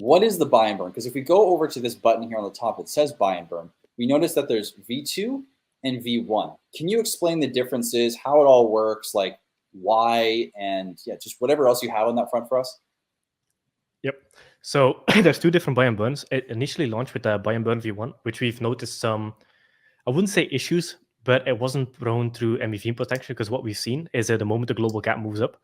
what is the buy and burn? Because if we go over to this button here on the top, it says buy and burn. We notice that there's V2 and V1. Can you explain the differences, how it all works, like why, and yeah, just whatever else you have on that front for us? Yep. So there's two different buy and burns. It initially launched with the buy and burn V1, which we've noticed some, I wouldn't say issues, but it wasn't run through MEV protection, because what we've seen is that the moment the global gap moves up,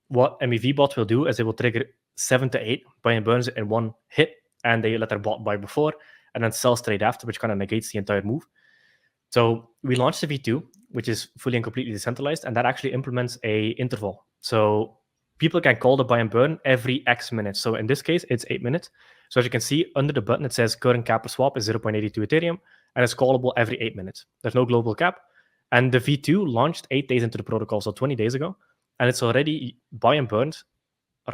what MEV bot will do is it will trigger 7 to 8 buy and burns in one hit, and they let their bot buy before and then sell straight after, which kind of negates the entire move. So we launched the V2, which is fully and completely decentralized, and that actually implements a interval. So people can call the buy and burn every X minutes. So in this case, it's 8 minutes. So as you can see under the button, it says current cap per swap is 0.82 Ethereum, and it's callable every 8 minutes. There's no global cap. And the V2 launched 8 days into the protocol, so 20 days ago, and it's already buy and burned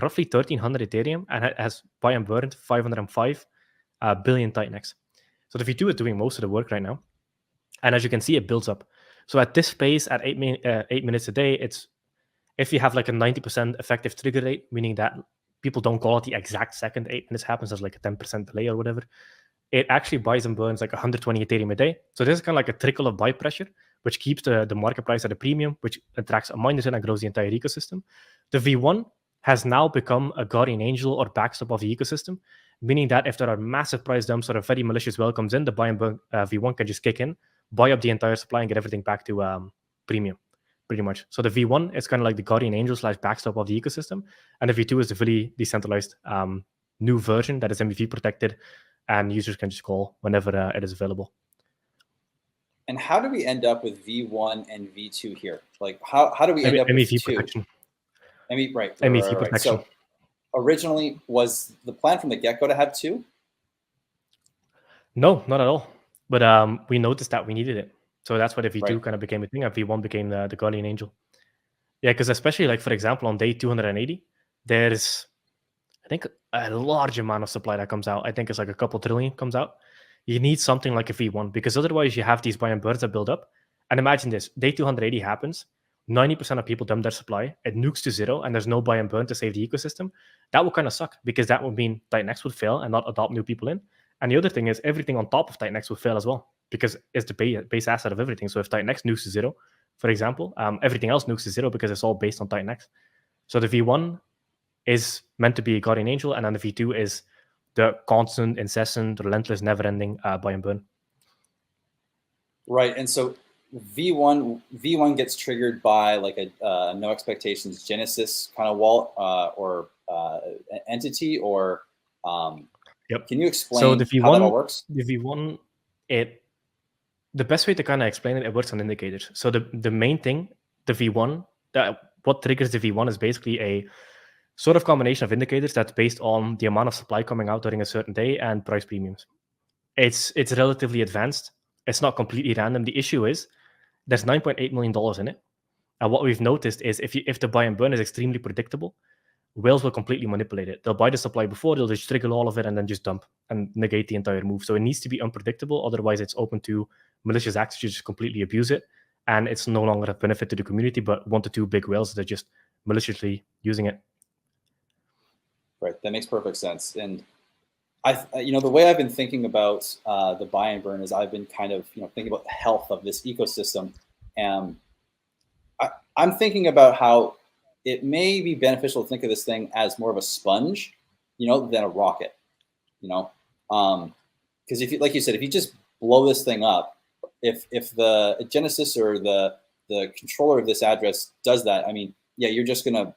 roughly 1,300 Ethereum, and it has buy and burned 505 billion TitanX. So the V2 is doing most of the work right now. And as you can see, it builds up. So at this pace, at 8 minutes a day, it's, if you have like a 90% effective trigger rate, meaning that people don't call it the exact second 8 minutes happens, there's like a 10% delay or whatever, it actually buys and burns like 120 Ethereum a day. So this is kind of like a trickle of buy pressure, which keeps the market price at a premium, which attracts a miners in and grows the entire ecosystem. The V1 has now become a guardian angel or backstop of the ecosystem, meaning that if there are massive price dumps or a very malicious well comes in, the buy and burn V1 can just kick in, buy up the entire supply, and get everything back to premium, pretty much. So the V1 is kind of like the guardian angel / backstop of the ecosystem, and the V2 is the fully decentralized new version that is MEV protected, and users can just call whenever it is available. And how do we end up with V1 and V2 here? Like, how do we end up MEV with two? protection. Right. MEV protection. So originally, was the plan from the get-go to have two? No, not at all. But we noticed that we needed it. So that's why the V2 Right. kind of became a thing, and V1 became the guardian angel. Yeah, because especially like, for example, on day 280, there's, I think, a large amount of supply that comes out. I think it's like a couple trillion comes out. You need something like a V1, because otherwise you have these buy and burns that build up. And imagine this, day 280 happens, 90% of people dump their supply, it nukes to zero, and there's no buy and burn to save the ecosystem. That would kind of suck, because that would mean TitanX would fail and not adopt new people in. And the other thing is everything on top of TitanX would fail as well, because it's the base asset of everything. So if TitanX nukes to zero, for example, everything else nukes to zero, because it's all based on TitanX. So the V1 is meant to be a guardian angel, and then the V2 is the constant, incessant, relentless, never-ending buy and burn. Right, and so V1 gets triggered by like a no expectations Genesis kind of wallet or entity, or Yep. Can you explain So the V1, how that all works? The V1, the best way to kind of explain it, it works on indicators. So the main thing, the V1, what triggers the V1 is basically a sort of combination of indicators that's based on the amount of supply coming out during a certain day and price premiums. It's relatively advanced. It's not completely random. The issue is there's $9.8 million in it. And what we've noticed is if the buy and burn is extremely predictable, whales will completely manipulate it. They'll buy the supply before, they'll just trigger all of it and then just dump and negate the entire move. So it needs to be unpredictable. Otherwise, it's open to malicious actors to just completely abuse it. And it's no longer a benefit to the community, but 1 to 2 big whales that are just maliciously using it. Right, that makes perfect sense. And the way I've been thinking about the buy and burn is I've been kind of thinking about the health of this ecosystem, and I'm thinking about how it may be beneficial to think of this thing as more of a sponge, than a rocket, because if you, like you said, if you just blow this thing up, if the Genesis or the controller of this address does that, I mean, yeah, you're just gonna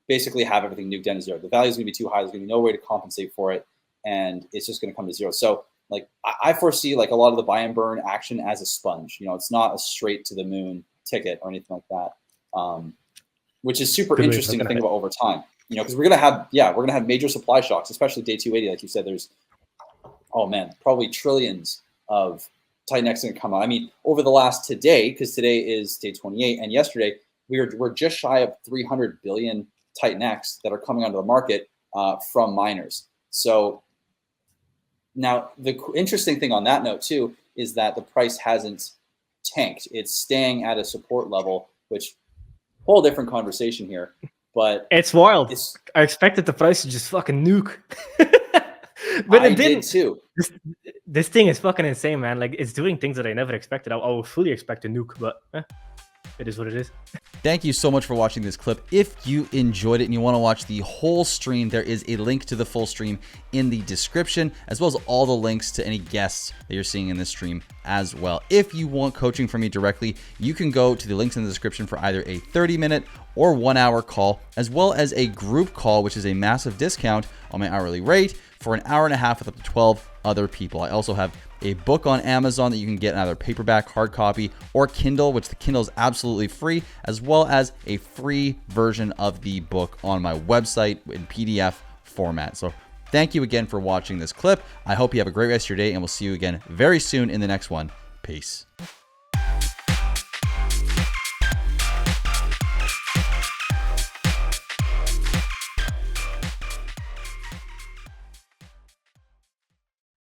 basically have everything nuked down to zero. The value is gonna be too high. There's gonna be no way to compensate for it, and it's just gonna come to zero. So like I foresee like a lot of the buy and burn action as a sponge. It's not a straight to the moon ticket or anything like that. Which is super interesting to think about over time, because we're gonna have major supply shocks, especially day 280. Like you said, there's, oh man, probably trillions of TitanX going to come out. I mean, over the last today, because today is day 28, and yesterday we're just shy of 300 billion TitanX that are coming onto the market from miners. So now the interesting thing on that note too is that the price hasn't tanked; it's staying at a support level, which whole different conversation here, but it's wild. I expected the price to just fucking nuke. But I it didn't. did too. This thing is fucking insane, man. Like, it's doing things that I never expected. I would fully expect a nuke, but it is what it is. Thank you so much for watching this clip. If you enjoyed it and you want to watch the whole stream, there is a link to the full stream in the description, as well as all the links to any guests that you're seeing in this stream as well. If you want coaching from me directly, you can go to the links in the description for either a 30-minute or 1-hour call, as well as a group call, which is a massive discount on my hourly rate for an hour and a half with up to 12 other people. I also have a book on Amazon that you can get in either paperback, hard copy, or Kindle, which the Kindle is absolutely free, as well as a free version of the book on my website in PDF format. So thank you again for watching this clip. I hope you have a great rest of your day, and we'll see you again very soon in the next one. Peace.